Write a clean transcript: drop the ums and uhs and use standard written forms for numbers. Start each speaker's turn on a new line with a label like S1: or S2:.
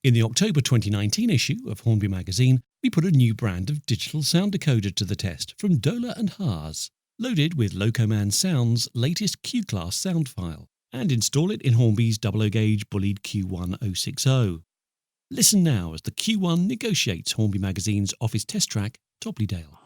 S1: In the October 2019 issue of Hornby magazine, we put a new brand of digital sound decoder to the test from Doehler and Haass, loaded with Locoman Sound's latest Q-Class sound file, and install it in Hornby's 00 gauge bullied Q1060. Listen now as the Q1 negotiates Hornby magazine's office test track, Toplydale.